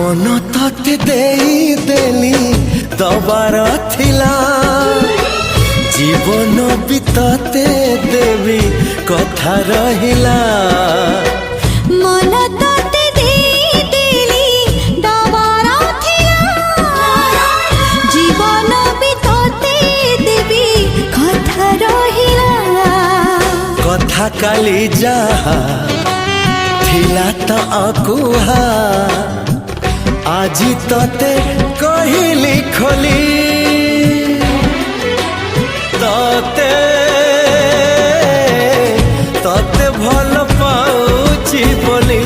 मन तते देली दबार थिला जीवन भी तते देवी कथा रहिला मन तते देली दबार थिला जीवन भी तते देवी कथा रहिला कथा काली जहा थिला त अकुहा आजी तते कहिली खोली तते तते भल पाउछि बोली